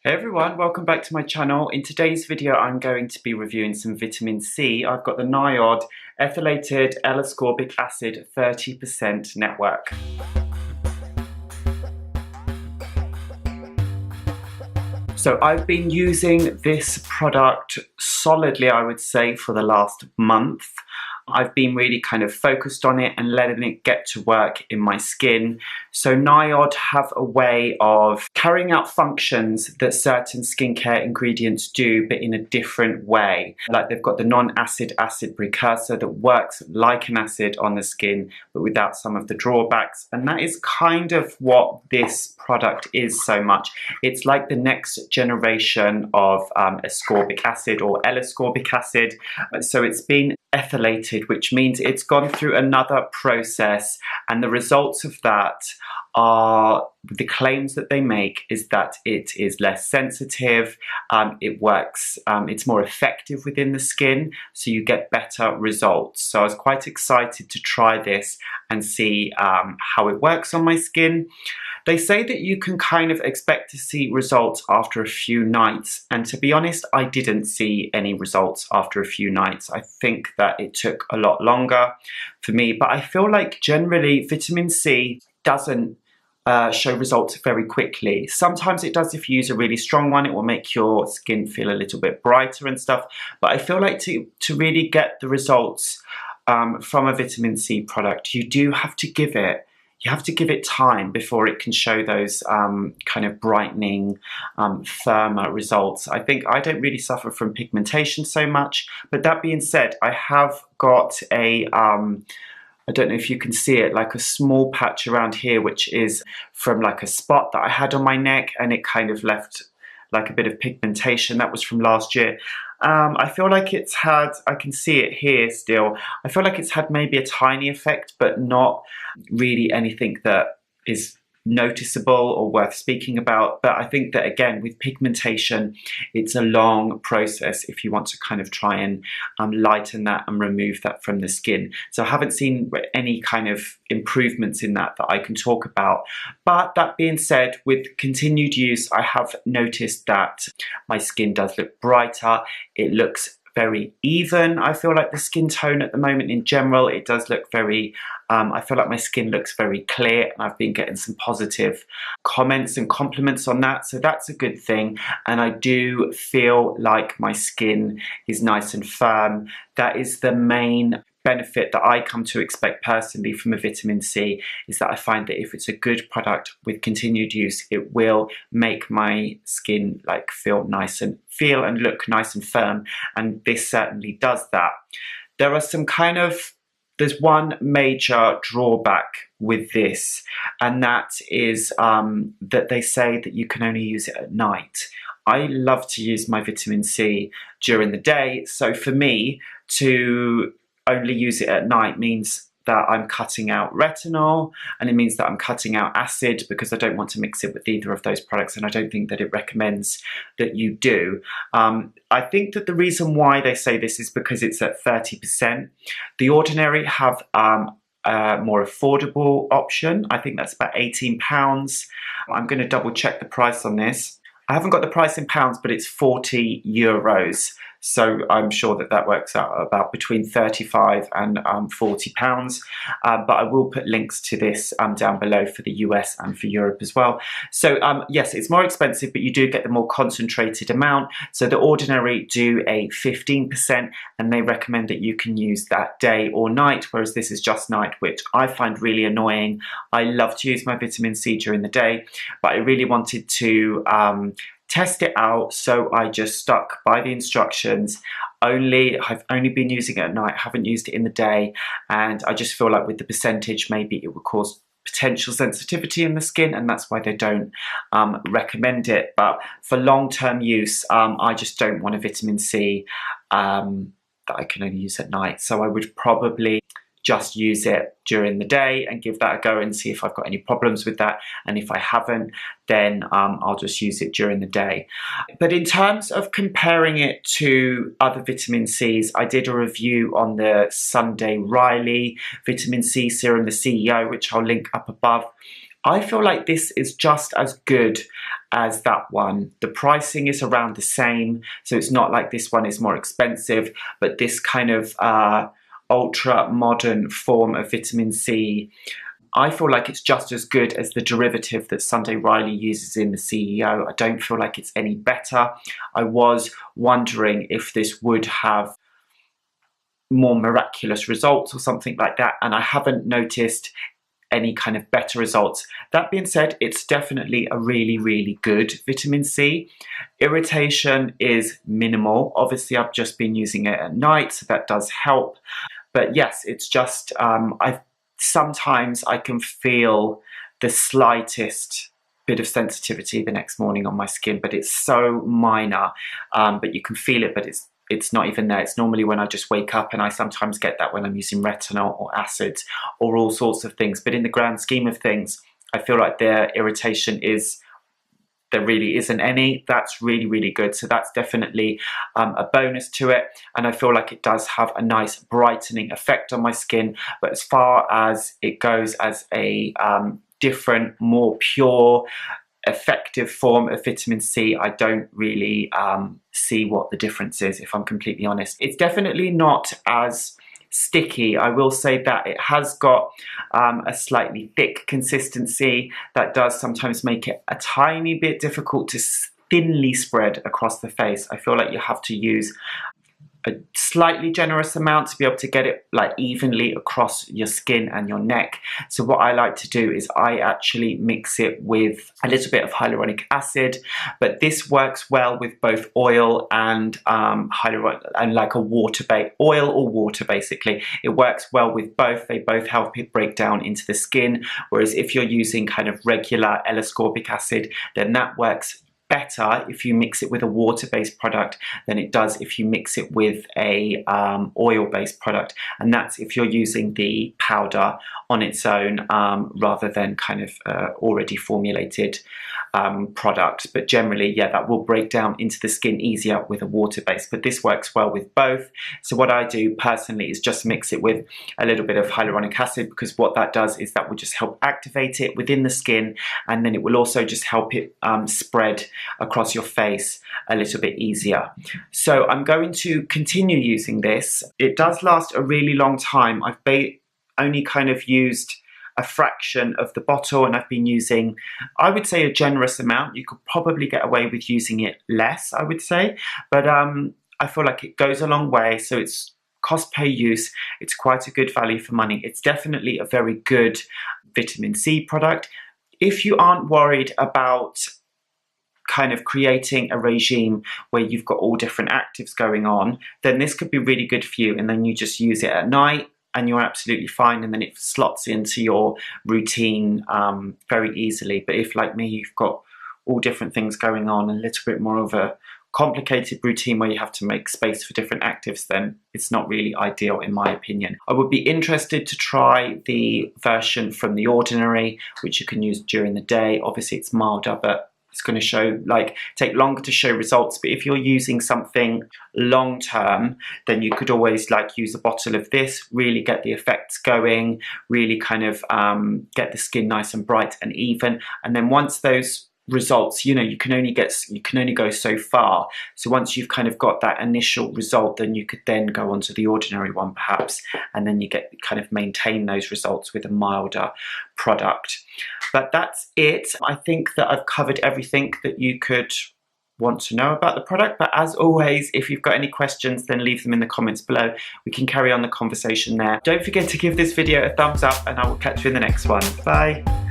Hey everyone, welcome back to my channel. In today's video I'm going to be reviewing some vitamin C. I've got the NIOD Ethylated L-Ascorbic Acid 30% network. So I've been using this product solidly, I would say, for the last month. I've been really kind of focused on it and letting it get to work in my skin. So NIOD have a way of carrying out functions that certain skincare ingredients do, but in a different way. Like they've got the non-acid acid precursor that works like an acid on the skin, but without some of the drawbacks. And that is kind of what this product is so much. It's like the next generation of ascorbic acid or L-ascorbic acid. So it's been ethylated, which means it's gone through another process, and the results of that are, the claims that they make is that it is less sensitive, it works, it's more effective within the skin, so you get better results. So I was quite excited to try this and see how it works on my skin. They say that you can kind of expect to see results after a few nights, and to be honest, I didn't see any results after a few nights. I think that it took a lot longer for me, but I feel like generally vitamin C doesn't show results very quickly. Sometimes it does. If you use a really strong one, it will make your skin feel a little bit brighter and stuff, but I feel like to really get the results from a vitamin C product, you do have to give it time before it can show those kind of brightening, firmer results. I think I don't really suffer from pigmentation so much, but that being said, I have got a, I don't know if you can see it, like a small patch around here, which is from like a spot that I had on my neck, and it kind of left like a bit of pigmentation. That was from last year. I feel like it's had, I can see it here still, I feel like it's had maybe a tiny effect, but not really anything that is noticeable or worth speaking about. But I think that again, with pigmentation, it's a long process if you want to kind of try and lighten that and remove that from the skin. So I haven't seen any kind of improvements in that I can talk about. But that being said, with continued use, I have noticed that my skin does look brighter. It looks very even. I feel like the skin tone at the moment in general, it does look very, I feel like my skin looks very clear, and I've been getting some positive comments and compliments on that, so that's a good thing. And I do feel like my skin is nice and firm. That is the main benefit that I come to expect personally from a vitamin C, is that I find that if it's a good product with continued use, it will make my skin like feel and look nice and firm, and this certainly does that. There are some kind of, there's one major drawback with this, and that is that they say that you can only use it at night. I love to use my vitamin C during the day, so for me to only use it at night means that I'm cutting out retinol, and it means that I'm cutting out acid, because I don't want to mix it with either of those products, and I don't think that it recommends that you do. I think that the reason why they say this is because it's at 30%. The Ordinary have a more affordable option. I think that's about £18. I'm going to double check the price on this. I haven't got the price in pounds, but it's €40. So I'm sure that that works out about between 35 and £40. But I will put links to this down below for the US and for Europe as well. So yes, it's more expensive, but you do get the more concentrated amount. So the Ordinary do a 15%, and they recommend that you can use that day or night, whereas this is just night, which I find really annoying. I love to use my vitamin C during the day, but I really wanted to test it out, so I just stuck by the instructions. I've only been using it at night, haven't used it in the day, and I just feel like with the percentage, maybe it would cause potential sensitivity in the skin, and that's why they don't recommend it. But for long-term use, I just don't want a vitamin C that I can only use at night, so I would probably just use it during the day and give that a go and see if I've got any problems with that. And if I haven't, then I'll just use it during the day. But in terms of comparing it to other vitamin C's, I did a review on the Sunday Riley vitamin C serum, the CEO, which I'll link up above. I feel like this is just as good as that one. The pricing is around the same, so it's not like this one is more expensive, but this kind of ultra modern form of vitamin C, I feel like it's just as good as the derivative that Sunday Riley uses in the CEO. I don't feel like it's any better. I was wondering if this would have more miraculous results or something like that, and I haven't noticed any kind of better results. That being said, it's definitely a really, really good vitamin C. Irritation is minimal. Obviously, I've just been using it at night, so that does help. But yes, it's just, sometimes I can feel the slightest bit of sensitivity the next morning on my skin, but it's so minor. But you can feel it, but it's not even there. It's normally when I just wake up, and I sometimes get that when I'm using retinol or acids or all sorts of things. But in the grand scheme of things, I feel like their irritation there really isn't any. That's really, really good. So that's definitely a bonus to it. And I feel like it does have a nice brightening effect on my skin. But as far as it goes as a different, more pure, effective form of vitamin C, I don't really see what the difference is, if I'm completely honest. It's definitely not as sticky. I will say that it has got a slightly thick consistency that does sometimes make it a tiny bit difficult to thinly spread across the face. I feel like you have to use a slightly generous amount to be able to get it like evenly across your skin and your neck. So what I like to do is I actually mix it with a little bit of hyaluronic acid, but this works well with both oil and like a water-based oil or water. Basically, it works well with both. They both help it break down into the skin, whereas if you're using kind of regular L-ascorbic acid, then that works better if you mix it with a water-based product than it does if you mix it with a oil-based product, and that's if you're using the powder on its own rather than kind of already formulated product. But generally, yeah, that will break down into the skin easier with a water-based, but this works well with both. So what I do personally is just mix it with a little bit of hyaluronic acid, because what that does is that will just help activate it within the skin, and then it will also just help it spread across your face a little bit easier. So I'm going to continue using this. It does last a really long time. I've only kind of used a fraction of the bottle, and I've been using, I would say, a generous amount. You could probably get away with using it less, I would say, but I feel like it goes a long way. So it's cost per use. It's quite a good value for money. It's definitely a very good vitamin C product. If you aren't worried about kind of creating a regime where you've got all different actives going on, then this could be really good for you, and then you just use it at night and you're absolutely fine, and then it slots into your routine very easily. But if, like me, you've got all different things going on, a little bit more of a complicated routine where you have to make space for different actives, then it's not really ideal in my opinion. I would be interested to try the version from The Ordinary, which you can use during the day. Obviously it's milder, but it's going to take longer to show results. But if you're using something long term, then you could always use a bottle of this, really get the effects going, really kind of get the skin nice and bright and even. And then once those results, you can only go so far. So once you've kind of got that initial result, then you could then go on to The Ordinary one perhaps, and then you get kind of maintain those results with a milder product. But that's it. I think that I've covered everything that you could want to know about the product. But as always, if you've got any questions, then leave them in the comments below. We can carry on the conversation there. Don't forget to give this video a thumbs up, and I will catch you in the next one. Bye.